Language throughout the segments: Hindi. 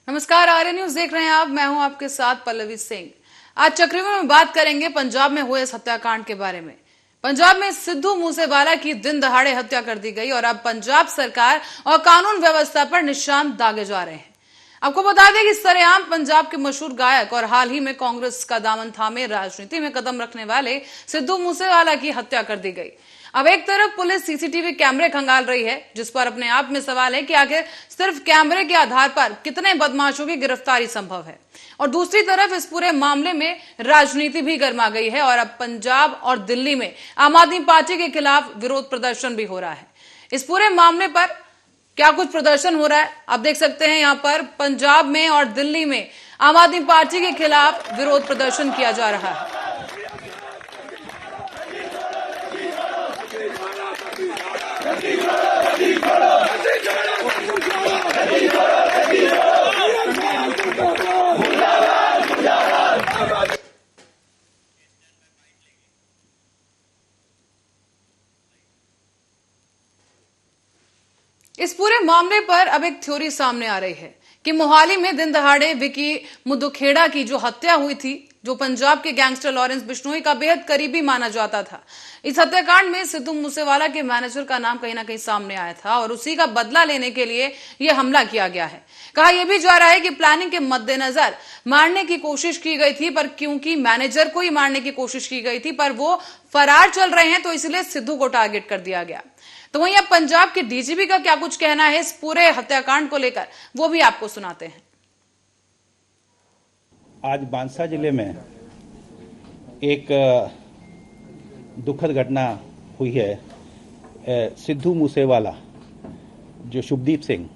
नमस्कार, आर्य न्यूज देख रहे हैं आप। मैं हूं आपके साथ पल्लवी सिंह। आज चक्रव्यूह में बात करेंगे पंजाब में हुए इस हत्याकांड के बारे में। पंजाब में सिद्धू मूसेवाला की दिन दहाड़े हत्या कर दी गई और अब पंजाब सरकार और कानून व्यवस्था पर निशान दागे जा रहे हैं। आपको बता दें कि सरेआम पंजाब के मशहूर गायक और हाल ही में कांग्रेस का दामन थामे राजनीति में कदम रखने वाले सिद्धू मूसेवाला की हत्या कर दी गई। अब एक तरफ पुलिस सीसीटीवी कैमरे खंगाल रही है, जिस पर अपने आप में सवाल है कि आखिर सिर्फ कैमरे के आधार पर कितने बदमाशों की गिरफ्तारी संभव है, और दूसरी तरफ इस पूरे मामले में राजनीति भी गर्मा गई है और अब पंजाब और दिल्ली में आम आदमी पार्टी के खिलाफ विरोध प्रदर्शन भी हो रहा है। इस पूरे मामले पर क्या कुछ प्रदर्शन हो रहा है आप देख सकते हैं। यहाँ पर पंजाब में और दिल्ली में आम आदमी पार्टी के खिलाफ विरोध प्रदर्शन किया जा रहा है। इस पूरे मामले पर अब एक थ्योरी सामने आ रही है कि मोहाली में दिन दहाड़े विकी मुदुखेड़ा की जो हत्या हुई थी, जो पंजाब के गैंगस्टर लॉरेंस बिश्नोई का बेहद करीबी माना जाता था, इस हत्याकांड में सिद्धू मूसेवाला के मैनेजर का नाम कहीं ना कहीं सामने आया था और उसी का बदला लेने के लिए यह हमला किया गया है। कहा यह भी जा रहा है कि प्लानिंग के मद्देनजर मारने की कोशिश की गई थी, पर क्योंकि मैनेजर को ही मारने की कोशिश की गई थी पर वो फरार चल रहे हैं तो इसलिए सिद्धू को टारगेट कर दिया गया। तो वहीं अब पंजाब के डीजीपी का क्या कुछ कहना है इस पूरे हत्याकांड को लेकर, वो भी आपको सुनाते हैं। आज बांसा जिले में एक दुखद घटना हुई है। सिद्धू मूसेवाला जो शुभदीप सिंह,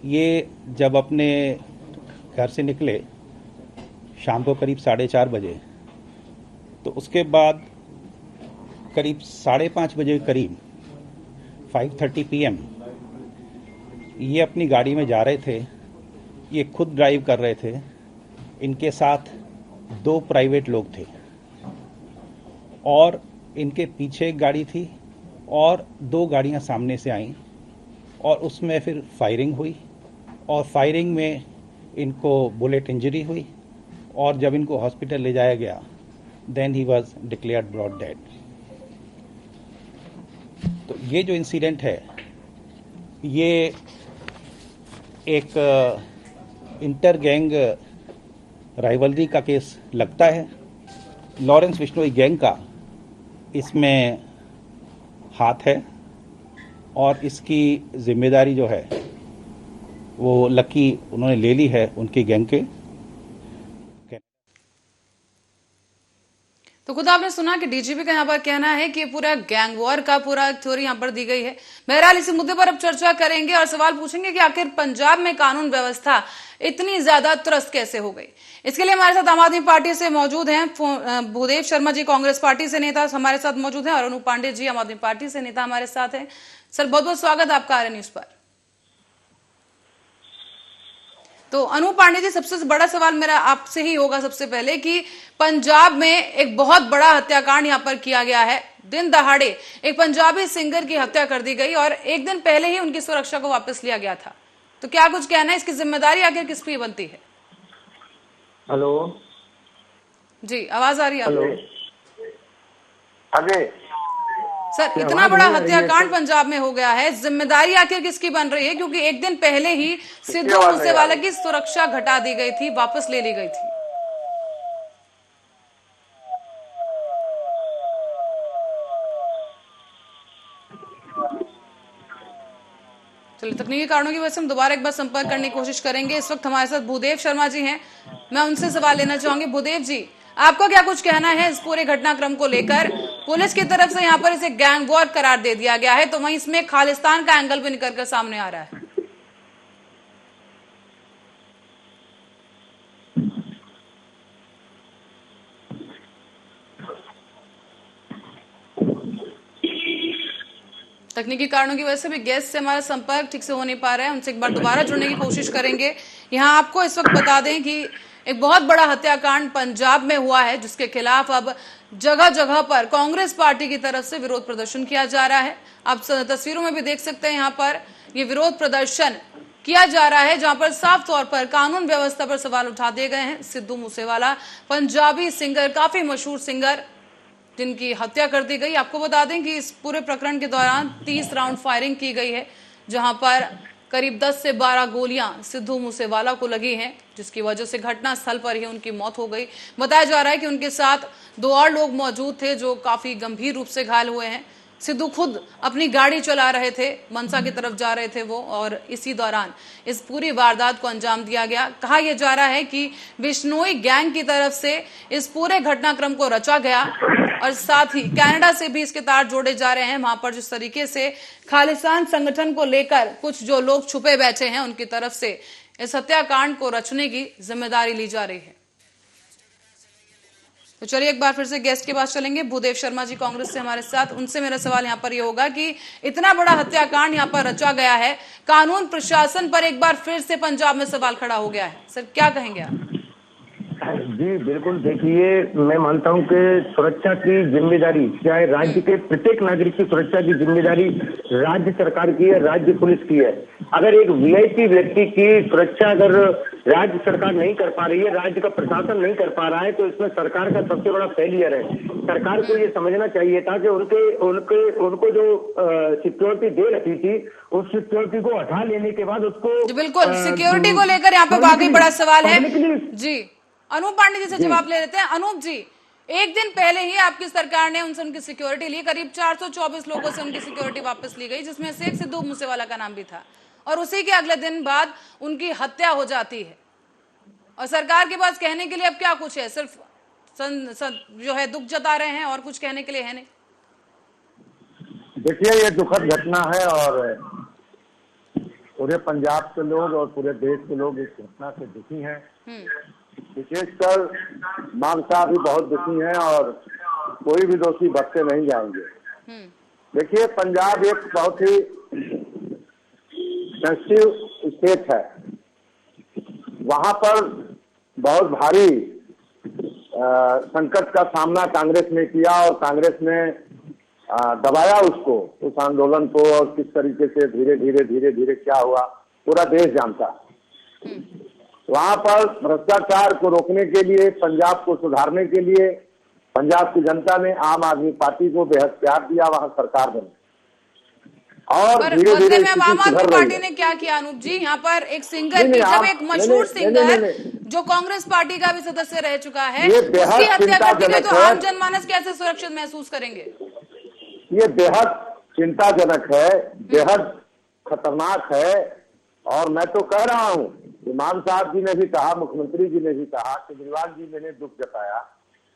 ये जब अपने घर से निकले शाम को करीब 4:30 बजे, तो उसके बाद करीब 5:30 बजे करीब 5:30 PM ये अपनी गाड़ी में जा रहे थे। ये खुद ड्राइव कर रहे थे, इनके साथ 2 प्राइवेट लोग थे और इनके पीछे एक गाड़ी थी और 2 गाड़ियां सामने से आईं और उसमें फिर फायरिंग हुई और फायरिंग में इनको बुलेट इंजरी हुई और जब इनको हॉस्पिटल ले जाया गया then he was declared brought dead. तो ये जो इंसिडेंट है ये एक इंटर गैंग राइवलरी का केस लगता है। लॉरेंस बिश्नोई गैंग का इसमें हाथ है और इसकी जिम्मेदारी जो है वो लकी उन्होंने ले ली है उनकी गैंग के। तो खुद आपने सुना कि डीजीपी का यहाँ पर कहना है कि पूरा गैंग वॉर का पूरा थ्योरी यहाँ पर दी गई है। बहरहाल इसी मुद्दे पर अब चर्चा करेंगे और सवाल पूछेंगे कि आखिर पंजाब में कानून व्यवस्था इतनी ज्यादा त्रस्त कैसे हो गई। इसके लिए हमारे साथ आम आदमी पार्टी से मौजूद हैं भूदेव शर्मा जी, कांग्रेस पार्टी से नेता हमारे साथ मौजूद हैं, और अनूप पांडे जी, आम आदमी पार्टी से नेता हमारे साथ हैं। सर, बहुत बहुत स्वागत आपका आर्य न्यूज पर। तो अनूप पांडे जी, सबसे बड़ा सवाल मेरा आपसे ही होगा सबसे पहले कि पंजाब में एक बहुत बड़ा हत्याकांड यहाँ पर किया गया है। दिन दहाड़े एक पंजाबी सिंगर की हत्या कर दी गई और एक दिन पहले ही उनकी सुरक्षा को वापस लिया गया था। तो क्या कुछ कहना है, इसकी जिम्मेदारी आखिर किस पे बनती है? हेलो जी, आवाज आ रही है? हेलो, आगे सर, इतना बड़ा हत्याकांड पंजाब में हो गया है, जिम्मेदारी आखिर किसकी बन रही है? क्योंकि एक दिन पहले ही सिद्धू मूसेवाला की सुरक्षा घटा दी गई थी, वापस ले ली गई थी। चलिए, तकनीकी कारणों की वजह से हम दोबारा एक बार संपर्क करने की कोशिश करेंगे। इस वक्त हमारे साथ भूदेव शर्मा जी हैं, मैं उनसे सवाल लेना चाहूंगी। भूदेव जी, आपका क्या कुछ कहना है इस पूरे घटनाक्रम को लेकर? पुलिस की तरफ से यहाँ पर इसे गैंग वॉर करार दे दिया गया है, तो वहीं इसमें खालिस्तान का एंगल भी निकल कर सामने आ रहा है। तकनीकी कारणों की वजह से भी गेस्ट से हमारा संपर्क ठीक से हो नहीं पा रहा है, उनसे एक बार दोबारा जुड़ने की कोशिश करेंगे। यहाँ आपको इस वक्त बता दें कि एक बहुत बड़ा हत्याकांड पंजाब में हुआ है, जिसके खिलाफ अब जगह जगह पर कांग्रेस पार्टी की तरफ से विरोध प्रदर्शन किया जा रहा है। आप तस्वीरों में भी देख सकते हैं, यहाँ पर ये विरोध प्रदर्शन किया जा रहा है, जहां पर साफ तौर पर कानून व्यवस्था पर सवाल उठा दिए गए हैं। सिद्धू मूसेवाला पंजाबी सिंगर, काफी मशहूर सिंगर, जिनकी हत्या कर दी गई। आपको बता दें कि इस पूरे प्रकरण के दौरान 30 राउंड फायरिंग की गई है, जहां पर करीब 10 से 12 गोलियां सिद्धू मूसेवाला को लगी हैं, जिसकी वजह से घटना स्थल पर ही उनकी मौत हो गई। बताया जा रहा है कि उनके साथ 2 और लोग मौजूद थे जो काफी गंभीर रूप से घायल हुए हैं। सिद्धू खुद अपनी गाड़ी चला रहे थे, मनसा की तरफ जा रहे थे वो, और इसी दौरान इस पूरी वारदात को अंजाम दिया गया। कहा यह जा रहा है कि बिश्नोई गैंग की तरफ से इस पूरे घटनाक्रम को रचा गया, और साथ ही कनाडा से भी इसके तार जोड़े जा रहे हैं। वहां पर जिस तरीके से खालिस्तान संगठन को लेकर कुछ जो लोग छुपे बैठे हैं, उनकी तरफ से इस हत्याकांड को रचने की जिम्मेदारी ली जा रही है। तो चलिए एक बार फिर से गेस्ट के पास चलेंगे। भूदेव शर्मा जी कांग्रेस से हमारे साथ, उनसे मेरा सवाल यहाँ पर ये होगा कि इतना बड़ा हत्याकांड यहाँ पर रचा गया है, कानून प्रशासन पर एक बार फिर से पंजाब में सवाल खड़ा हो गया है। सर क्या कहेंगे आप? जी बिल्कुल, देखिए मैं मानता हूं कि सुरक्षा की जिम्मेदारी, चाहे राज्य के प्रत्येक नागरिक की सुरक्षा की जिम्मेदारी राज्य सरकार की है, राज्य पुलिस की है। अगर एक वीआईपी व्यक्ति की सुरक्षा अगर राज्य सरकार नहीं कर पा रही है, राज्य का प्रशासन नहीं कर पा रहा है, तो इसमें सरकार का सबसे बड़ा फेलियर है। सरकार को ये समझना चाहिए था कि उनको जो सिक्योरिटी दे रखी थी, उस सिक्योरिटी को हटा लेने के बाद उसको बिल्कुल सिक्योरिटी को लेकर यहाँ पे वाकई बड़ा सवाल है। जी, अनूप पांडे जी से जवाब ले लेते हैं। अनूप जी, एक दिन पहले ही आपकी सरकार ने उनसे उनकी सिक्योरिटी ली, करीब 424 लोगों से उनकी सिक्योरिटी वापस ली गई, जिसमें से एक सिद्धू मूसेवाला का नाम भी था, और उसी के अगले दिन बाद उनकी हत्या हो जाती है। और सरकार के पास कहने के लिए अब क्या कुछ है? सिर्फ जो है दुख जता रहे हैं, और कुछ कहने के लिए है नहीं। देखिए, ये दुखद घटना है और पूरे पंजाब के लोग और पूरे देश के लोग इस घटना से दुखी हैं। विशेषकर मान साहब भी बहुत दुखी हैं, और कोई भी दोषी बख्शे नहीं जाएंगे। देखिए, पंजाब एक बहुत ही सेंसिटिव स्टेट है। वहां पर बहुत भारी संकट का सामना कांग्रेस ने किया, और कांग्रेस ने दबाया उसको, उस आंदोलन को, और किस तरीके से धीरे धीरे क्या हुआ पूरा देश जानता। वहां पर भ्रष्टाचार को रोकने के लिए, पंजाब को सुधारने के लिए पंजाब की जनता ने आम आदमी पार्टी को बेहद प्यार दिया, वहां सरकार बनी, और धीरे धीरे आम आदमी पार्टी ने क्या किया अनूप जी? यहाँ पर एक सिंगर की, जब एक मशहूर सिंगर जो कांग्रेस पार्टी का भी सदस्य रह चुका है, उसकी हत्या कर दी गई, तो आम जनमानस कैसे सुरक्षित महसूस करेंगे? ये बेहद चिंताजनक है, बेहद खतरनाक है। और मैं तो कह रहा हूँ, इमाम साहब जी ने भी कहा, मुख्यमंत्री जी ने भी कहा, केजरीवाल जी ने दुख जताया,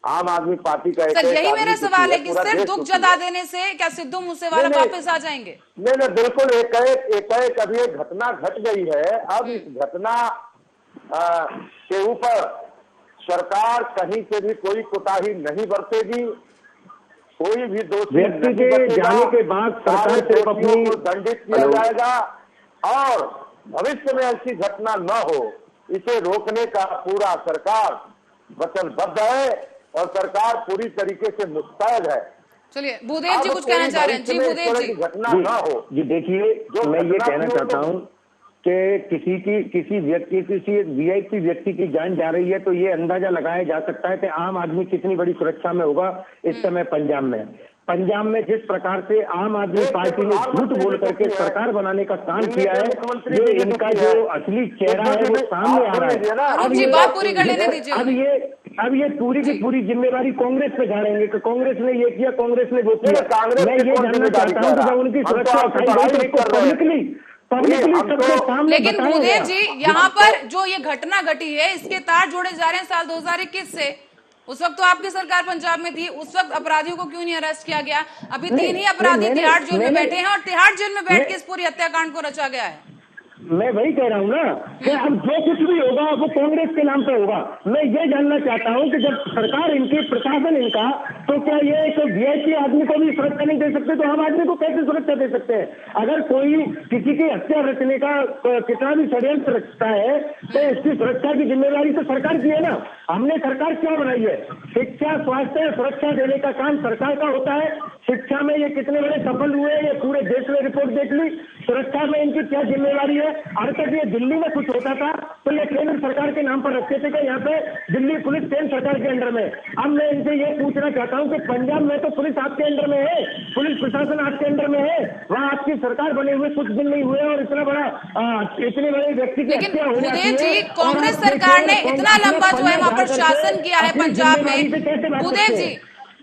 आम आदमी पार्टी का सर यही मेरा सवाल है कि सिर्फ दुख जता देने से क्या सिद्धू मूसेवाला वापस आ जाएंगे? नहीं, बिल्कुल एक अभी एक घटना घट गई है। अब इस घटना के ऊपर सरकार कहीं से भी कोई कोताही नहीं बरतेगी। कोई भी दोषी व्यक्ति के जाने के बाद सरकार से अपनी को दंडित किया जाएगा, और भविष्य में ऐसी घटना न हो, इसे रोकने का पूरा सरकार वचनबद्ध है, और सरकार पूरी तरीके से मुस्तैद है। चलिए भूदेव जी कुछ कहना चाह रहे हैं। जी भूदेव जी, घटना न हो। जी देखिए, मैं ये कहना चाहता हूँ कि किसी वीआईपी व्यक्ति की जान जा रही है, तो ये अंदाजा लगाया जा सकता है कि आम आदमी कितनी बड़ी सुरक्षा में होगा इस समय पंजाब में जिस प्रकार से आम आदमी पार्टी ने झूठ बोल करके सरकार बनाने का काम किया है, ये इनका जो असली चेहरा है वो सामने आ रहा है। अब ये बात पूरी कर लेने दीजिए। अब ये पूरी की पूरी जिम्मेदारी कांग्रेस पे झाड़ेंगे कि कांग्रेस ने ये किया, कांग्रेस ने वो किया। मैं ये जानना चाहता हूँ कि जब उनकी सुरक्षा उठाई गई तो पब्लिकली सबके सामने। लेकिन भूदेव जी, यहाँ पर जो ये घटना घटी है, इसके तार जोड़े जा रहे हैं साल 2021 से। उस वक्त तो आपकी सरकार पंजाब में थी, उस वक्त अपराधियों को क्यों नहीं अरेस्ट किया गया? अभी 3 ही अपराधी तिहाड़ जेल में बैठे हैं, और तिहाड़ जेल में बैठ के इस पूरी हत्याकांड को रचा गया है। मैं वही कह रहा हूँ ना कि अब जो कुछ भी होगा वो कांग्रेस के नाम पे होगा। मैं ये जानना चाहता हूँ कि जब सरकार इनकी, प्रशासन इनका तो क्या ये एक वीआईपी आदमी को भी सुरक्षा नहीं दे सकते? तो हम आदमी को कैसे सुरक्षा दे सकते हैं? अगर कोई किसी की हत्या रचने का कितना भी षड्यंत्र रचता है तो इसकी सुरक्षा की जिम्मेदारी तो सरकार की है ना। हमने सरकार क्या बनाई है? शिक्षा, स्वास्थ्य, सुरक्षा देने का काम सरकार का होता है। शिक्षा में ये कितने बड़े सफल हुए, ये पूरे देश में रिपोर्ट देख ली। सुरक्षा में इनकी क्या जिम्मेवारी है? अगर तक ये दिल्ली में कुछ होता था तो ये केंद्र सरकार के नाम पर रखते थे कि यहाँ पे दिल्ली पुलिस केंद्र सरकार के अंडर में। अब मैं इनसे ये पूछना चाहता हूँ कि पंजाब में तो पुलिस आपके अंडर में है, पुलिस प्रशासन आपके अंडर में है, वहाँ आपकी सरकार बने हुए कुछ दिन नहीं हुए और इतने बड़े व्यक्ति की हत्या हो जाती है। भूदेव जी, कांग्रेस सरकार ने इतना लंबा जो है वहां पर शासन किया है पंजाब में, भूदेव जी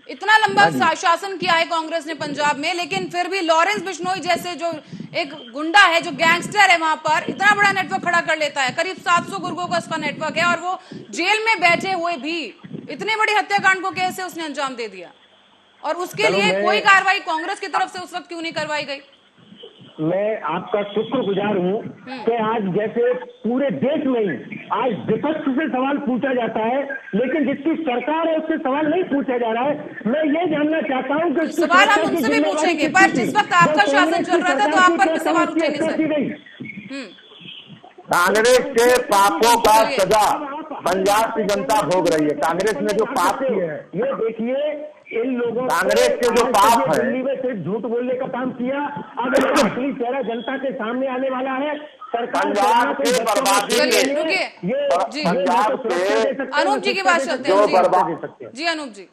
इतना लंबा शासन किया है कांग्रेस ने पंजाब में, लेकिन फिर भी लॉरेंस बिश्नोई जैसे जो एक गुंडा है, जो गैंगस्टर है, वहां पर इतना बड़ा नेटवर्क खड़ा कर लेता है। करीब 700 गुर्गों का उसका नेटवर्क है और वो जेल में बैठे हुए भी इतने बड़े हत्याकांड को कैसे उसने अंजाम दे दिया? और उसके लिए कोई कार्रवाई कांग्रेस की तरफ से उस वक्त क्यों नहीं करवाई गई? मैं आपका शुक्रगुजार हूँ कि आज जैसे पूरे देश में ही आज विपक्ष से सवाल पूछा जाता है, लेकिन जिसकी सरकार है उससे सवाल नहीं पूछा जा रहा है। मैं ये जानना चाहता हूँ कि सवाल हम उनसे भी पूछेंगे, पर जिस वक्त आपका शासन चल रहा था तो आप पर भी सवाल उठेंगे सर। कांग्रेस के पापों का सजा पंजाब की जनता भोग रही है। कांग्रेस ने जो पाप किए हैं, ये देखिए, इन लोगों कांग्रेस के जो पाप है, दिल्ली में सिर्फ झूठ बोलने का काम किया, अब असली चेहरा जनता के सामने आने वाला है। पंजाब के बर्बादी पंजाब के अनूप जी की बात करते जो हैं बर्बाद जी। अनूप जी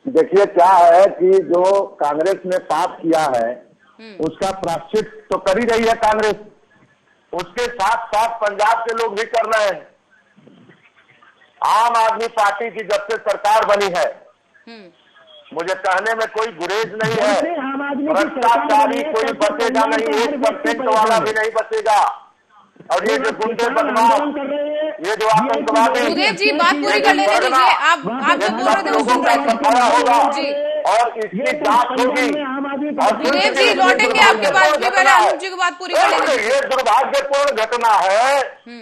देखिए क्या है कि जो कांग्रेस ने पाप किया है उसका प्रायश्चित तो कर ही रही है कांग्रेस, उसके साथ साथ पंजाब के लोग भी कर रहे हैं। आम आदमी पार्टी की जब से सरकार बनी है, मुझे कहने में कोई गुरेज नहीं है, भ्रष्टाचारी कोई बचेगा नहीं, 1% वाला भी नहीं बचेगा। और ये जो गुंडे बदमाश, ये जो आतंकवादी, भूदेव जी बात पूरी कर लेने दीजिए, आप जो बोल रहे थे वो सुन रहे थे जी, और इसकी जांच होगी। भूदेव जी लौटेंगे आपके पास भी, पहले अनूप जी की बात पूरी कर लेने दीजिए। ये दुर्भाग्यपूर्ण घटना है,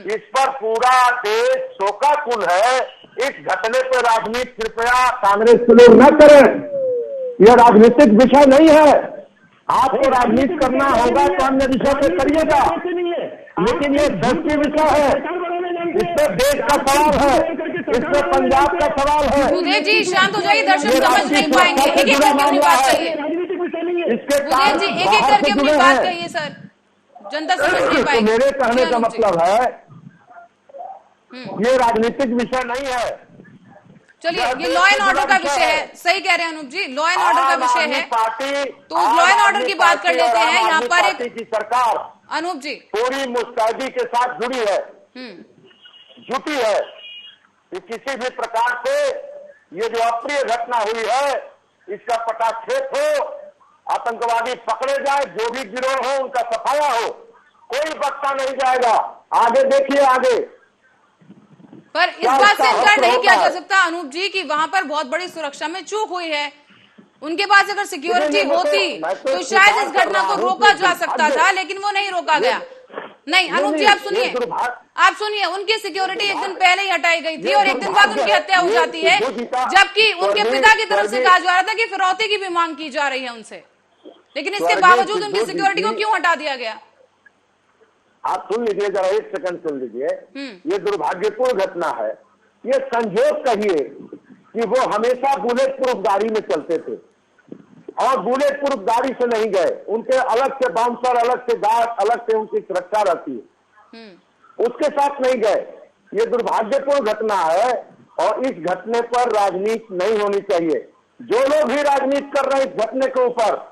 इस पर पूरा देश शोकाकुल है। इस घटने पर राजनीति कृपया कांग्रेस के लोग न करें, यह राजनीतिक विषय नहीं है। आपको राजनीति करना होगा तो अन्य विषय पे करिएगा, लेकिन ये राष्ट्रीय विषय है, इससे देश का सवाल है, इससे पंजाब का सवाल है। भूदेव जी शांत हो जाइए, दर्शक समझ नहीं पाएंगे, एक एक करके अपनी बात कहिए। भूदेव जी एक एक करके अपनी बात कहिए सर, जनता समझ नहीं पाएगी। मेरे कहने का मतलब है ये राजनीतिक विषय नहीं है। चलिए, ये लॉ एंड ऑर्डर का विषय है, सही कह रहे हैं अनूप जी, लॉ एंड ऑर्डर का विषय है, तो लॉ एंड ऑर्डर की बात कर लेते हैं। यहाँ पर एक सरकार अनूप जी पूरी मुस्तैदी के साथ जुड़ी है, जुटी है कि किसी भी प्रकार से ये जो अप्रिय घटना हुई है इसका पटाक्षेप हो, आतंकवादी पकड़े जाए, जो भी गिरोह हो उनका सफाया हो, कोई बख्शा नहीं जाएगा। आगे देखिए आगे। पर इस बात से इनकार नहीं किया जा सकता अनूप जी कि वहां पर बहुत बड़ी सुरक्षा में चूक हुई है। उनके पास अगर सिक्योरिटी होती तो शायद इस घटना को रोका जा सकता था, लेकिन वो नहीं रोका गया। नहीं अनूप जी आप सुनिए, उनकी सिक्योरिटी एक दिन पहले ही हटाई गई थी और एक दिन बाद उनकी हत्या हो जाती है, जबकि उनके पिता की तरफ से कहा जा रहा था कि फिरौती की भी मांग की जा रही है उनसे, लेकिन इसके बावजूद उनकी सिक्योरिटी को क्यों हटा दिया गया? आप सुन लीजिए जरा, एक सेकंड सुन लीजिए। ये दुर्भाग्यपूर्ण घटना है। ये संयोग कहिए कि वो हमेशा बुलेट प्रूफ गाड़ी में चलते थे और बुलेट प्रूफ गाड़ी से नहीं गए, उनके अलग से बाउंसर, अलग से गार्ड, अलग से उनकी सुरक्षा रहती है, उसके साथ नहीं गए। ये दुर्भाग्यपूर्ण घटना है और इस घटने पर राजनीति नहीं होनी चाहिए। जो लोग भी राजनीति कर रहे हैं इस घटने के ऊपर,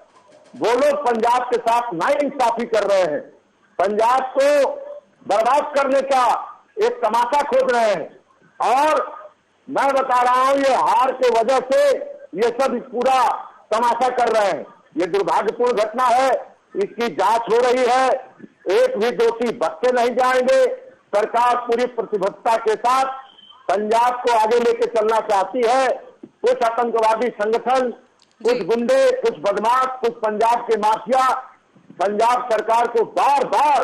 वो लोग पंजाब के साथ नाइंसाफी कर रहे हैं, पंजाब को बर्बाद करने का एक तमाशा खोज रहे हैं। और मैं बता रहा हूं ये हार के वजह से ये सब पूरा तमाशा कर रहे हैं। ये दुर्भाग्यपूर्ण घटना है, इसकी जांच हो रही है, एक भी दोषी बख्शे नहीं जाएंगे। सरकार पूरी प्रतिबद्धता के साथ पंजाब को आगे लेके चलना चाहती है। कुछ आतंकवादी संगठन, कुछ गुंडे, कुछ बदमाश, कुछ पंजाब के माफिया पंजाब सरकार को बार बार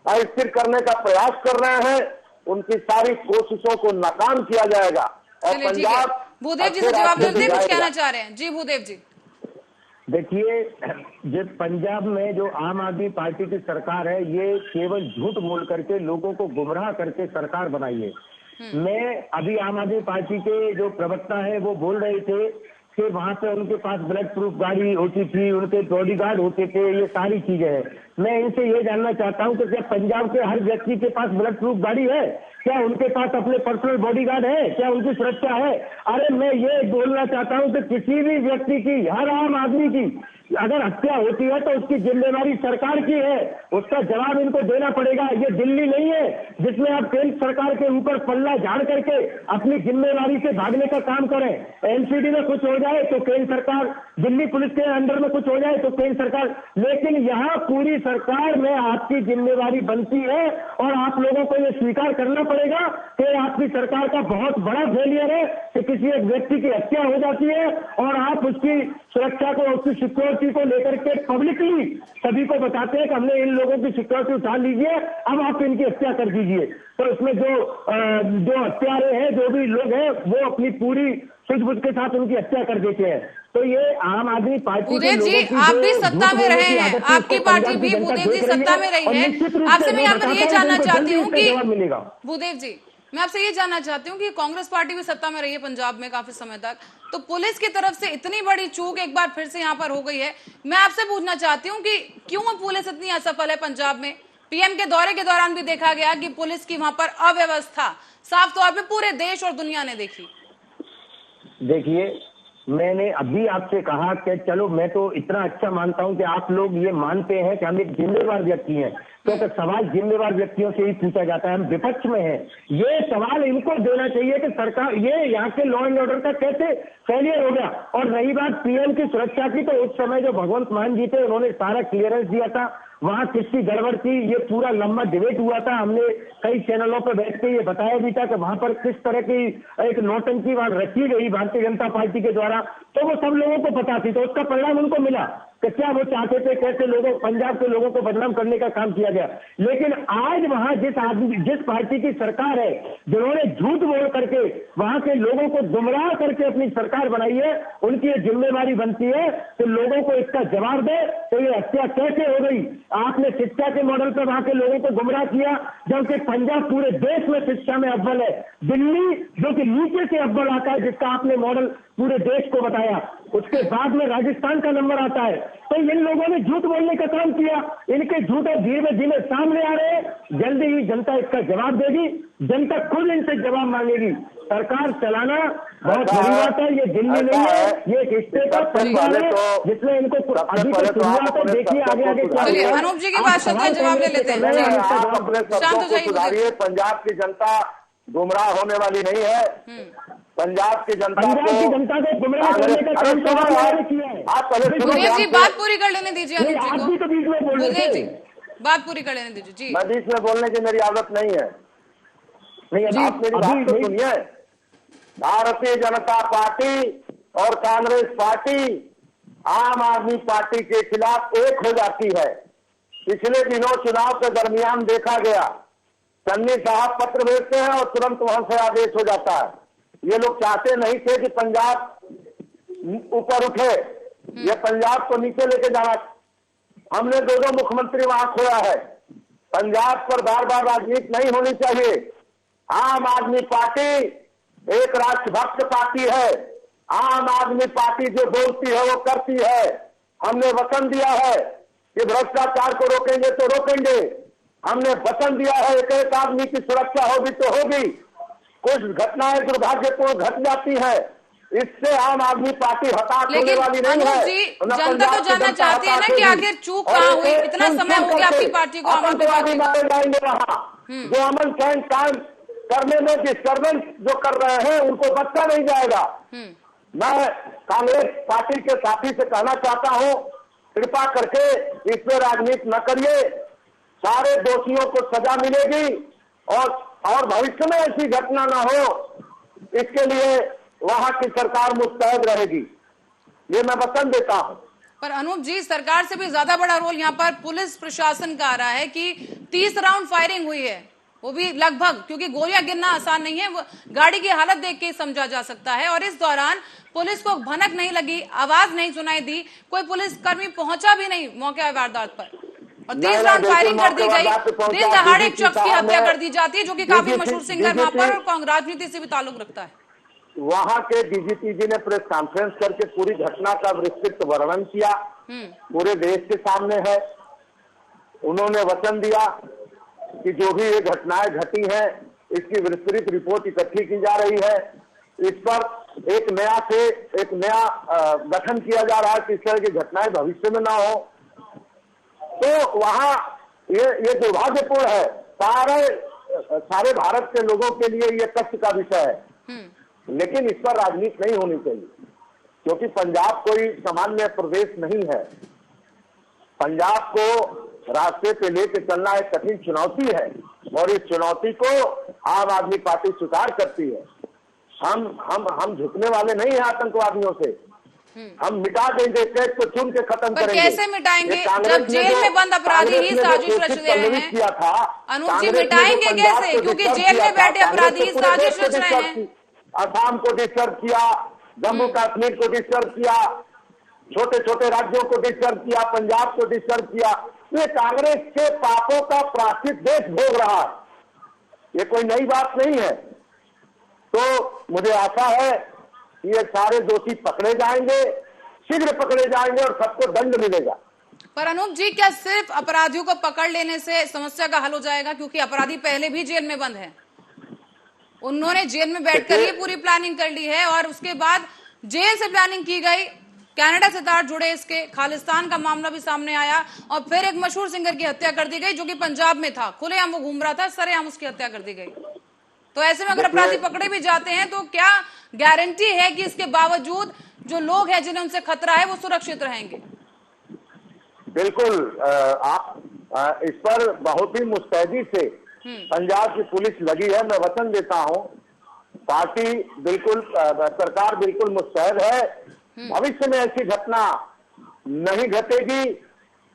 अस्थिर करने का प्रयास कर रहे हैं, उनकी सारी कोशिशों को नाकाम किया जाएगा और पंजाब भूदेव जी से जवाब देते हैं, कुछ कहना चाह रहे हैं जी भूदेव जी। देखिए, जो पंजाब में जो आम आदमी पार्टी की सरकार है, ये केवल झूठ बोल करके लोगों को गुमराह करके सरकार बनाई है। मैं अभी आम आदमी पार्टी के जो प्रवक्ता है वो बोल रहे थे कि वहां पे उनके पास बुलेट प्रूफ गाड़ी होती थी, उनके बॉडीगार्ड होते थे, ये सारी चीजें हैं। मैं इनसे ये जानना चाहता हूं कि क्या पंजाब के हर व्यक्ति के पास बुलेट प्रूफ गाड़ी है? क्या उनके पास अपने पर्सनल बॉडीगार्ड है? क्या उनकी सुरक्षा है? अरे मैं ये बोलना चाहता हूं कि किसी भी व्यक्ति की, हर आम आदमी की अगर हत्या होती है तो उसकी जिम्मेदारी सरकार की है, उसका जवाब इनको देना पड़ेगा। ये दिल्ली नहीं है जिसमें आप केंद्र सरकार के ऊपर पल्ला झाड़ करके अपनी जिम्मेदारी से भागने का काम करें। एनसीडी में कुछ हो जाए तो केंद्र सरकार, दिल्ली पुलिस के अंडर में कुछ हो जाए तो केंद्र सरकार, लेकिन यहाँ पूरी सरकार में आपकी जिम्मेदारी बनती है और आप लोगों को ये स्वीकार करना पड़ेगा कि आपकी सरकार का बहुत बड़ा फेलियर है कि किसी एक व्यक्ति की हत्या हो जाती है और आप उसकी सुरक्षा को, उसकी सिक्योरिटी को लेकर के पब्लिकली सभी को बताते हैं कि हमने इन लोगों की सिक्योरिटी उठा लीजिए, अब आप इनकी हत्या कर दीजिए। तो इसमें जो हत्यारे हैं, जो भी लोग हैं, वो अपनी पूरी सूझबूझ के साथ उनकी हत्या कर देते हैं। तो ये आम आदमी पार्टी भूदेव जी, आप भी सत्ता में रहे हैं, आपकी पार्टी भी भूदेव जी सत्ता में रही है। आपसे मैं यहाँ पर ये जानना चाहती हूँ कि भूदेव जी, मैं आपसे ये जानना चाहती हूँ कि कांग्रेस पार्टी भी सत्ता में रही है पंजाब में काफी समय तक, तो पुलिस की तरफ से इतनी बड़ी चूक एक बार फिर से यहाँ पर हो गई है। मैं आपसे पूछना चाहती हूँ कि क्यों पुलिस इतनी असफल है पंजाब में? पीएम के दौरे के दौरान भी देखा गया कि पुलिस की वहां पर अव्यवस्था साफ तौर पे पूरे देश और दुनिया ने देखी। देखिए, मैंने अभी आपसे कहा कि चलो, मैं तो इतना अच्छा मानता हूं कि आप लोग ये मानते हैं कि हम एक जिम्मेवार व्यक्ति हैं, क्योंकि सवाल जिम्मेवार व्यक्तियों से ही पूछा जाता है। हम विपक्ष में हैं, ये सवाल इनको देना चाहिए कि सरकार, ये यहाँ के लॉ एंड ऑर्डर का कैसे फेलियर हो गया। और रही बात पीएम की सुरक्षा की, तो उस समय जो भगवंत मान जी थे, उन्होंने सारा क्लियरेंस दिया था, वहां किसकी गड़बड़ थी, ये पूरा लंबा डिबेट हुआ था। हमने कई चैनलों पर बैठ के ये बताया भी था कि वहां पर किस तरह की एक नौटंकी वहां रची गई भारतीय जनता पार्टी के द्वारा, तो वो सब लोगों को पता थी। तो उसका परिणाम उनको मिला कि क्या वो चाहते थे, कैसे लोगों, पंजाब के लोगों को बदनाम करने का काम किया गया। लेकिन आज वहां जिस पार्टी की सरकार है, जिन्होंने झूठ बोल करके वहां के लोगों को गुमराह करके अपनी सरकार बनाई है, उनकी ये जिम्मेवारी बनती है कि लोगों को इसका जवाब दे तो ये हत्या कैसे हो गई। आपने शिक्षा के मॉडल पर वहां के लोगों को गुमराह किया, जबकि पंजाब पूरे देश में शिक्षा में अव्वल है। दिल्ली जो कि नीचे से अव्वल आता है, जिसका आपने मॉडल पूरे देश को बताया, उसके बाद में राजस्थान का नंबर आता है। तो इन लोगों ने झूठ बोलने का काम किया, इनके झूठे धीरे धीरे सामने आ रहे हैं। जल्दी ही जनता इसका जवाब देगी, जनता खुद इनसे जवाब मांगेगी। सरकार चलाना बहुत बड़ी बात है, ये दिल्ली नहीं है, ये एक स्टेट का पंजाब है जिसमें इनको अभी तक शुरुआत है। देखिए आगे आगे क्या चलिए, अनूप जी की बात से जवाब ले लेते हैं। शांत हो जाइए। पंजाब की जनता गुमराह होने वाली नहीं है। पंजाब की जनता को गुमराह करने का काम किया है। आप पहले भूदेव जी बात पूरी कर लेने दीजिए अनूप जी आप भी तो बीच में को। बोल रहे भूदेव थे। जी बात पूरी कर लेने दीजिए जी। मैं बीच में बोलने की मेरी आदत नहीं है। नहीं, आप मेरी बात तो सुनिए। भारतीय जनता पार्टी और कांग्रेस पार्टी आम आदमी पार्टी के खिलाफ एक हो जाती है। पिछले दिनों चुनाव के दरमियान देखा गया, चन्नी साहब पत्र भेजते हैं और तुरंत वहां से आदेश हो जाता है। ये लोग चाहते नहीं थे कि पंजाब ऊपर उठे, ये पंजाब को नीचे लेके जाना। हमने दो मुख्यमंत्री वहां खोया है। पंजाब पर बार बार राजनीति नहीं होनी चाहिए। आम आदमी पार्टी एक राष्ट्रभक्त पार्टी है। आम आदमी पार्टी जो बोलती है वो करती है। हमने वचन दिया है कि भ्रष्टाचार को रोकेंगे तो रोकेंगे। हमने वचन दिया है एक एक आदमी की सुरक्षा होगी तो होगी। कुछ घटनाएं दुर्भाग्यपूर्ण घट जाती है, इससे आम आदमी पार्टी हताश होने वाली नहीं है। जनता तो जानना चाहती है ना कि आखिर चूक कहाँ हुई, इतना समय हो गया आपकी पार्टी को आतंकवादी मारे जाएंगे वहाँ। जो अमन चैन कायम करने में डिस्टर्बेंस जो कर रहे हैं उनको बख्शा नहीं जाएगा। मैं कांग्रेस पार्टी के साथी से कहना चाहता हूँ, कृपा करके इस पे राजनीति न करिए। सारे दोषियों को सजा मिलेगी और भविष्य में ऐसी घटना ना हो, इसके लिए वहां की सरकार मुस्तैद रहेगी, ये मैं वचन देता हूं। पर अनूप जी, सरकार से भी ज्यादा बड़ा रोल यहाँ पर पुलिस प्रशासन का आ रहा है कि 30 राउंड फायरिंग हुई है, वो भी लगभग, क्योंकि गोलियां गिरना आसान नहीं है, वो गाड़ी की हालत देख के ही समझा जा सकता है। और इस दौरान पुलिस को भनक नहीं लगी, आवाज नहीं सुनाई दी, कोई पुलिसकर्मी पहुंचा भी नहीं मौके वारदात पर, और 30 राउंड फायरिंग कर दी गई। दिन दहाड़े एक शख्स की हत्या कर दी जाती है जो कि काफी मशहूर सिंगर वहां पर और राजनीति से भी ताल्लुक रखता है। वहां के डीजीपी जी ने प्रेस कॉन्फ्रेंस करके पूरी घटना का विस्तृत वर्णन किया, पूरे देश के सामने है। उन्होंने वचन दिया कि जो भी ये घटनाएं घटी हैं इसकी विस्तृत रिपोर्ट इकट्ठी की जा रही है, इस पर एक नया गठन किया जा रहा है कि इस तरह की घटनाएं भविष्य में ना हो। तो वहां ये दुर्भाग्यपूर्ण है, सारे भारत के लोगों के लिए ये कष्ट का विषय है, लेकिन इस पर राजनीति नहीं होनी चाहिए, क्योंकि पंजाब कोई सामान्य प्रदेश नहीं है। पंजाब को रास्ते पे लेके चलना एक कठिन चुनौती है, और इस चुनौती को आम आदमी पार्टी स्वीकार करती है। हम झुकने वाले नहीं हैं आतंकवादियों से, हम मिटा देंगे, केस को चुन के खत्म करेंगे। कैसे मिटाएंगे जब जेल में बंद अपराधी ही साजिश रच रहे हैं? किया था अनूप जी, मिटाएंगे कैसे, क्योंकि जेल में बैठे अपराधी साजिश रच रहे हैं। असम को डिस्टर्ब किया, जम्मू कश्मीर को डिस्टर्ब किया, छोटे छोटे राज्यों को डिस्टर्ब किया, पंजाब को डिस्टर्ब किया। ये कांग्रेस के पापों का प्रायश्चित देश भोग रहा है, ये कोई नई बात नहीं है। तो मुझे आशा है कि ये सारे दोषी पकड़े जाएंगे, शीघ्र पकड़े जाएंगे और सबको दंड मिलेगा। पर अनूप जी, क्या सिर्फ अपराधियों को पकड़ लेने से समस्या का हल हो जाएगा? क्योंकि अपराधी पहले भी जेल में बंद है, उन्होंने जेल में बैठकर ही पूरी प्लानिंग कर ली है, और उसके बाद जेल से प्लानिंग की गई, कनाडा से तार जुड़े, इसके खालिस्तान का मामला भी सामने आया, और फिर एक मशहूर सिंगर की हत्या कर दी गई जो कि पंजाब में था, खुलेआम वो घूम रहा था, सरेआम उसकी हत्या कर दी गई। तो ऐसे में अगर अपराधी पकड़े भी जाते हैं तो क्या गारंटी है कि इसके बावजूद जो लोग हैं जिन्हें उनसे खतरा है वो सुरक्षित रहेंगे? बिल्कुल, आप इस पर बहुत ही मुस्तैदी से पंजाब की पुलिस लगी है। मैं वचन देता हूं, पार्टी बिल्कुल, सरकार बिल्कुल मुस्तैद है, भविष्य में ऐसी घटना नहीं घटेगी,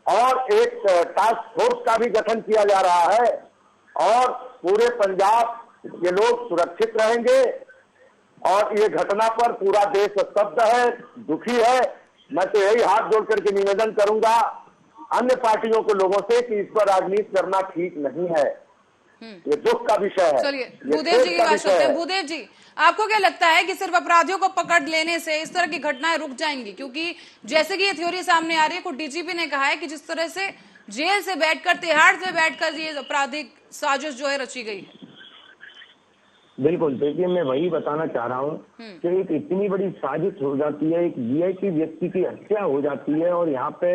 और एक टास्क फोर्स का भी गठन किया जा रहा है, और पूरे पंजाब के लोग सुरक्षित रहेंगे। और ये घटना पर पूरा देश स्तब्ध है, दुखी है। मैं तो यही हाथ जोड़ करके निवेदन करूंगा अन्य पार्टियों के लोगों से कि इस पर राजनीति करना ठीक नहीं है, ये दुख का विषय है। चलिए भूदेव जी की बात करते हैं। भूदेव जी, आपको क्या लगता है कि सिर्फ अपराधियों को पकड़ लेने से इस तरह की घटनाएं रुक जाएंगी? क्योंकि जैसे कि ये थ्योरी सामने आ रही है, कुछ डीजीपी ने कहा है कि जिस तरह से जेल से बैठकर, तिहाड़ से बैठकर ये आपराधिक साजिश जो है रची गई है। बिल्कुल, देखिए मैं वही बताना चाह रहा हूँ कि एक इतनी बड़ी साजिश हो जाती है, एक वीआईपी व्यक्ति की हत्या हो जाती है, और यहाँ पे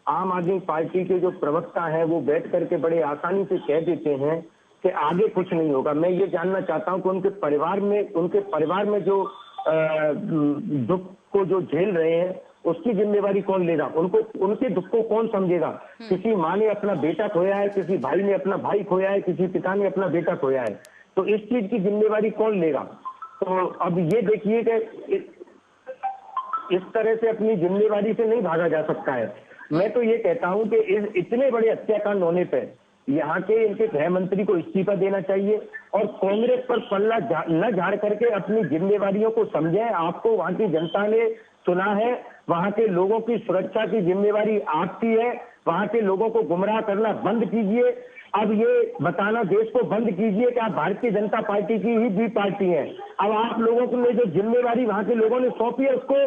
आम आदमी पार्टी के जो प्रवक्ता हैं वो बैठ करके बड़े आसानी से कह देते हैं कि आगे कुछ नहीं होगा। मैं ये जानना चाहता हूँ कि उनके परिवार में जो दुख को जो झेल रहे हैं उसकी जिम्मेवारी कौन लेगा? उनके दुख को कौन समझेगा? किसी माँ ने अपना बेटा खोया है, किसी भाई ने अपना भाई खोया है, किसी पिता ने अपना बेटा खोया है, तो इस चीज की जिम्मेवारी कौन लेगा? तो अब ये देखिए कि इस तरह से अपनी जिम्मेवारी से नहीं भागा जा सकता है। मैं तो ये कहता हूं कि इतने बड़े हत्याकांड होने पर यहाँ के इनके गृह मंत्री को इस्तीफा देना चाहिए, और कांग्रेस पर पल्ला न झाड़ करके अपनी जिम्मेवारियों को समझें। आपको वहां की जनता ने चुना है, वहां के लोगों की सुरक्षा की जिम्मेवारी आपकी है, वहां के लोगों को गुमराह करना बंद कीजिए। अब ये बताना देश को बंद कीजिए कि आप भारतीय जनता पार्टी की ही भी पार्टी है। अब आप लोगों को जो जिम्मेवारी वहां के लोगों ने सौंपी है उसको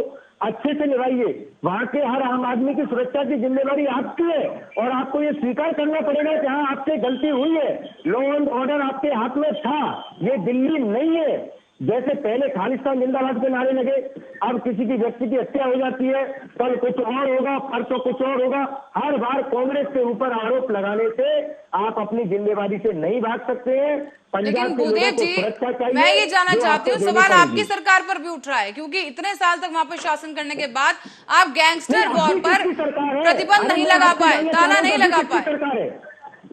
अच्छे से निभाइए। वहां के हर आम आदमी की सुरक्षा की जिम्मेवारी आपकी है, और आपको ये स्वीकार करना पड़ेगा कि हाँ, आपसे गलती हुई है। लॉ एंड ऑर्डर आपके हाथ में था, ये दिल्ली नहीं है। जैसे पहले खालिस्तान जिंदाबाद के नारे लगे, अब किसी की व्यक्ति की हत्या हो जाती है, कल कुछ और होगा, परसों कुछ और होगा। हर बार कांग्रेस के ऊपर आरोप लगाने से आप अपनी जिम्मेवारी से नहीं भाग सकते हैं। लेकिन भूदेव जी, मैं ये जानना चाहती हूँ, सवाल आपकी सरकार पर भी उठ रहा है, क्योंकि इतने साल तक वहां पर शासन करने के बाद आप गैंगस्टर वॉर पर प्रतिबंध नहीं लगा पाए, ताला नहीं लगा पाए।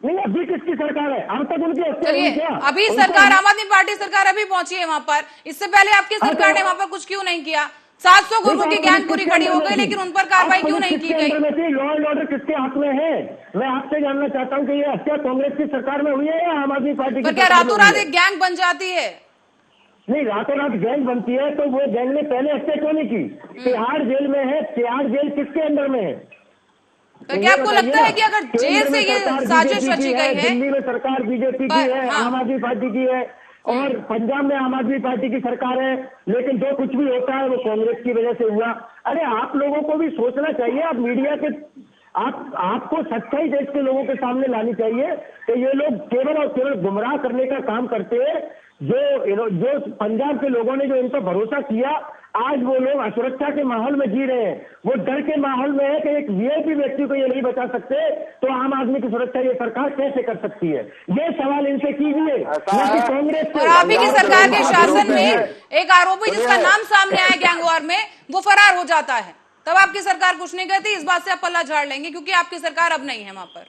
नहीं, अभी किसकी सरकार है? अब तक उनकी हत्या हुई क्या? अभी सरकार, आम आदमी पार्टी सरकार अभी पहुंची है वहां पर, इससे पहले आपकी सरकार ने वहां पर कुछ क्यों नहीं किया? 700 गुर्गों की गैंग पूरी खड़ी हो गई, लेकिन उन पर कार्रवाई क्यों नहीं की गई? लॉ एंड ऑर्डर किसके हाथ में है? मैं आपसे जानना चाहता हूं कि ये हत्या कांग्रेस की सरकार में हुई है या आम आदमी पार्टी की? पर क्या रातों रात एक गैंग बन जाती है? नहीं, रातों रात गैंग बनती है तो वो गैंग ने पहले हत्या क्यों नहीं की? तिहाड़ जेल में है, तिहाड़ जेल किसके अंदर में है? तो क्या आपको लगता है कि अगर जेल से ये साजिश रची गई है? दिल्ली में सरकार बीजेपी की है, आम आदमी पार्टी की है, और पंजाब में आम आदमी पार्टी की सरकार है, लेकिन जो कुछ भी होता है वो कांग्रेस की वजह से हुआ। अरे आप लोगों को भी सोचना चाहिए, आप मीडिया के आपको सच्चाई देश के लोगों के सामने लानी चाहिए कि ये लोग केवल और केवल गुमराह करने का काम करते हैं। जो पंजाब के लोगों ने जो इन पर भरोसा किया, आज वो लोग असुरक्षा के माहौल में जी रहे हैं। वो डर के माहौल में है कि एक वीआईपी व्यक्ति को ये नहीं बचा सकते तो आम आदमी की सुरक्षा ये सरकार कैसे कर सकती है? ये सवाल इनसे कीजिए। कांग्रेस और आप ही की सरकार के शासन में एक आरोपी जिसका नाम सामने आया गैंग वॉर में, वो फरार हो जाता है, तब आपकी सरकार कुछ नहीं कहती। इस बात से आप पल्ला झाड़ लेंगे क्योंकि आपकी सरकार अब नहीं है वहां पर।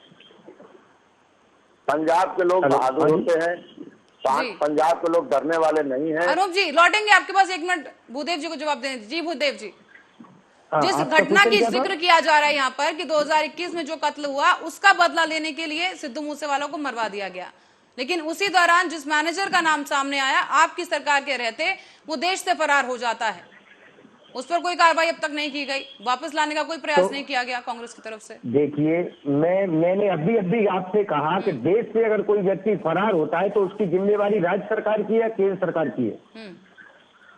पंजाब के लोग बहादुर होते हैं, पंजाब के लोग डरने वाले नहीं हैं। अनूप जी लौटेंगे आपके पास, 1 मिनट भूदेव जी को जवाब दें। जी भूदेव जी, जिस घटना की जिक्र किया जा रहा है यहाँ पर कि 2021 में जो कत्ल हुआ उसका बदला लेने के लिए सिद्धू मूसेवाला को मरवा दिया गया, लेकिन उसी दौरान जिस मैनेजर का नाम सामने आया आपकी सरकार के रहते, वो देश से फरार हो जाता है। उस पर कोई कार्रवाई अब तक नहीं की गई, वापस लाने का कोई प्रयास नहीं किया गया कांग्रेस की तरफ से। देखिए, मैंने अभी आपसे कहा कि देश से अगर कोई व्यक्ति फरार होता है तो उसकी जिम्मेवारी राज्य सरकार की है, केंद्र सरकार की है।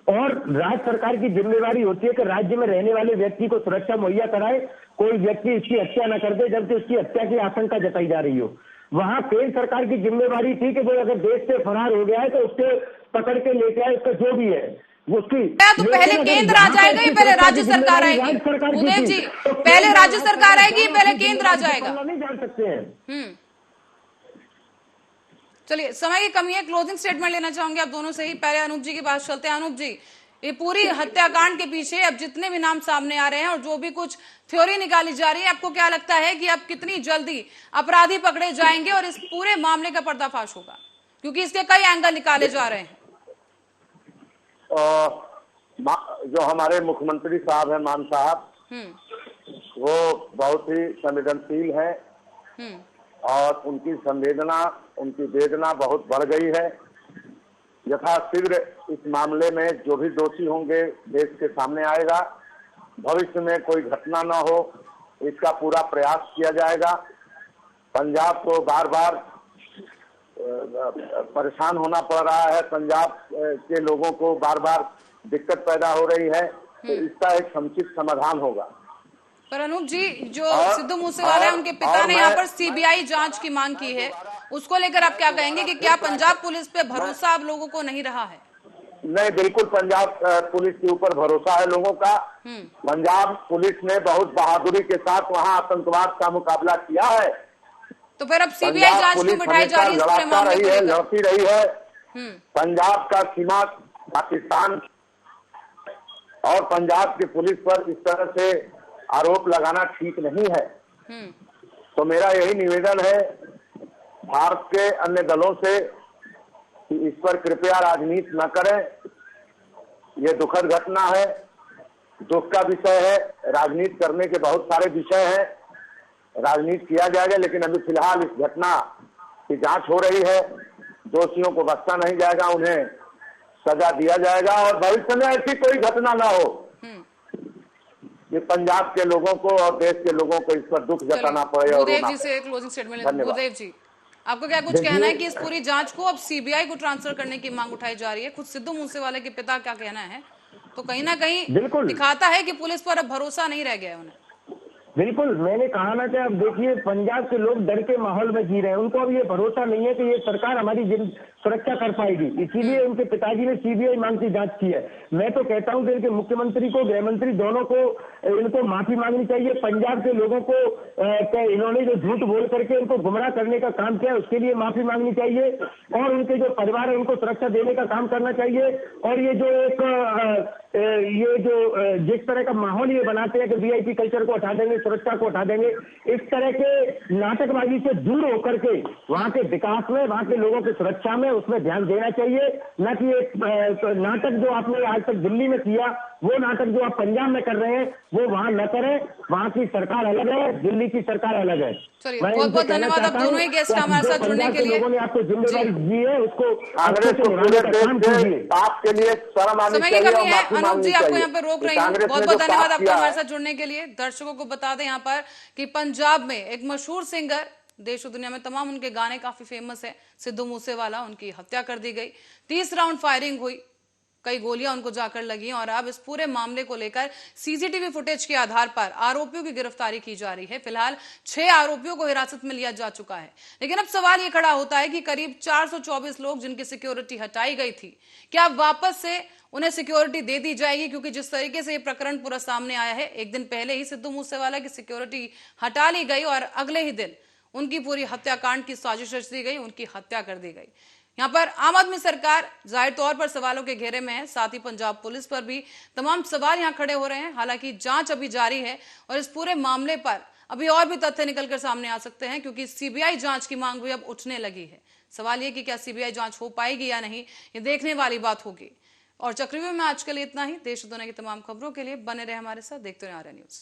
और राज्य सरकार की जिम्मेवारी होती है कि राज्य में रहने वाले व्यक्ति को सुरक्षा मुहैया कराए, कोई व्यक्ति इसकी हत्या न कर दे जबकि उसकी हत्या की आशंका जताई जा रही हो। वहां केंद्र सरकार की जिम्मेवारी थी कि वो अगर देश से फरार हो गया है तो उसके पकड़ के लेके आए, उसका जो भी है उसकी। तो पहले केंद्र आ जाएगा या पहले राज्य सरकार आएगी? भूदेव जी, पहले राज्य सरकार आएगी पहले केंद्र आ जाएगा? नहीं जान सकते हैं। चलिए, समय की कमी है, क्लोजिंग स्टेटमेंट लेना चाहूंगे आप दोनों से ही। पहले अनूप जी के पास चलते हैं। अनूप जी, ये पूरी हत्याकांड के पीछे अब जितने भी नाम सामने आ रहे हैं और जो भी कुछ थ्योरी निकाली जा रही है, आपको क्या लगता है कि अब कितनी जल्दी अपराधी पकड़े जाएंगे और इस पूरे मामले का पर्दाफाश होगा? क्योंकि इसके कई एंगल निकाले जा रहे हैं। जो हमारे मुख्यमंत्री साहब हैं, मान साहब, वो बहुत ही संवेदनशील है और उनकी संवेदना, उनकी वेदना बहुत बढ़ गई है। यथाशीघ्र इस मामले में जो भी दोषी होंगे देश के सामने आएगा। भविष्य में कोई घटना न हो इसका पूरा प्रयास किया जाएगा। पंजाब को बार बार परेशान होना पड़ रहा है, पंजाब के लोगों को बार बार दिक्कत पैदा हो रही है, तो इसका एक समुचित समाधान होगा। पर अनूप जी, जो सिद्धू मूसेवाला है उनके पिता ने यहाँ पर सीबीआई जांच की मांग की है, उसको लेकर आप क्या कहेंगे कि क्या पंजाब पुलिस पे भरोसा आप लोगों को नहीं रहा है? नहीं, बिल्कुल पंजाब पुलिस के ऊपर भरोसा है लोगों का। पंजाब पुलिस ने बहुत बहादुरी के साथ वहाँ आतंकवाद का मुकाबला किया है। तो फिर अब सीबीआई जांच क्यों बिठाई जा रही है? लड़ती रही है। पंजाब का सीमा पाकिस्तान और पंजाब की पुलिस पर इस तरह से आरोप लगाना ठीक नहीं है। तो मेरा यही निवेदन है भारत के अन्य दलों से कि इस पर कृपया राजनीति न करें। ये दुखद घटना है, दुख का विषय है। राजनीति करने के बहुत सारे विषय हैं, राजनीति किया जाएगा, लेकिन अभी फिलहाल इस घटना की जांच हो रही है। दोषियों को बख्शा नहीं जाएगा, उन्हें सजा दिया जाएगा और भविष्य में ऐसी कोई घटना ना हो कि पंजाब के लोगों को और देश के लोगों को इस पर दुख जताना पड़े। और भूदेव जी से क्लोजिंग स्टेटमेंट। भूदेव जी, आपको क्या कुछ कहना है कि इस पूरी जांच को अब सीबीआई को ट्रांसफर करने की मांग उठाई जा रही है? खुद सिद्धू मूसेवाले के पिता क्या कहना है? तो कहीं ना कहीं दिखाता है कि पुलिस पर अब भरोसा नहीं रह गया उन्हें। बिल्कुल, मैंने कहा ना कि अब देखिए पंजाब के लोग डर के माहौल में जी रहे हैं। उनको अब ये भरोसा नहीं है कि ये सरकार हमारी सुरक्षा कर पाएगी, इसीलिए उनके पिताजी ने सीबीआई मांग की जांच की है। मैं तो कहता हूं कि इनके मुख्यमंत्री को, गृह मंत्री दोनों को इनको माफी मांगनी चाहिए। पंजाब के लोगों को इन्होंने जो झूठ बोल करके इनको गुमराह करने का काम किया उसके लिए माफी मांगनी चाहिए और उनके जो परिवार है उनको सुरक्षा देने का काम करना चाहिए। और ये जो जिस तरह का माहौल ये बनाते हैं कि वीआईपी कल्चर को हटा देंगे, सुरक्षा को हटा देंगे, इस तरह के नाटकबाजी से दूर होकर के वहां के विकास में, वहां के लोगों की सुरक्षा में उसमें ध्यान देना चाहिए, न कि एक नाटक जो आपने आज तक दिल्ली में किया, वो नाटक जो आप पंजाब में कर रहे हैं वो वहां न करें। वहां की सरकार अलग है, दिल्ली की सरकार अलग है। चलिए, बहुत बहुत धन्यवाद आप दोनों ही गेस्ट हमारे साथ जुड़ने के लिए। लोगों ने आपको जिम्मेदारी दी है, उसको कांग्रेस को पूरे देश के पाप के लिए शर्म आनी समय की चाहिए कमी और है। माफी अनूप मांगनी जी, आपको चाहिए। यहाँ पे रोक रही हूँ। कांग्रेस बहुत ने बहुत जो धन्यवाद पाप आपका किया हमारे है। साथ जुड़ने के लिए। दर्शकों को बता दें यहाँ पर कि पंजाब में एक मशहूर सिंगर, देश और दुनिया में तमाम उनके गाने काफी फेमस है, सिद्धू मूसेवाला, उनकी हत्या कर दी गई। 30 राउंड फायरिंग हुई, कई गोलियां उनको जाकर लगी और अब इस पूरे मामले को लेकर सीसीटीवी फुटेज के आधार पर आरोपियों की गिरफ्तारी की जा रही है। फिलहाल 6 आरोपियों को हिरासत में लिया जा चुका है। लेकिन अब सवाल यह खड़ा होता है कि करीब 424 लोग जिनकी सिक्योरिटी हटाई गई थी, क्या वापस से उन्हें सिक्योरिटी दे दी जाएगी? क्योंकि जिस तरीके से ये प्रकरण पूरा सामने आया है, एक दिन पहले ही सिद्धू मूसेवाला की सिक्योरिटी हटा ली गई और अगले ही दिन उनकी पूरी हत्याकांड की साजिश रच दी गई, उनकी हत्या कर दी गई। यहाँ पर आम आदमी सरकार जाहिर तौर पर सवालों के घेरे में है, साथ ही पंजाब पुलिस पर भी तमाम सवाल यहाँ खड़े हो रहे हैं। हालांकि जांच अभी जारी है और इस पूरे मामले पर अभी और भी तथ्य निकलकर सामने आ सकते हैं, क्योंकि सीबीआई जांच की मांग भी अब उठने लगी है। सवाल ये कि क्या सीबीआई जांच हो पाएगी या नहीं, ये देखने वाली बात होगी। और चक्रव्यूह में आज के लिए इतना ही। देश और दुनिया की तमाम खबरों के लिए बने रहे हमारे साथ, देखते रहे आर्या न्यूज।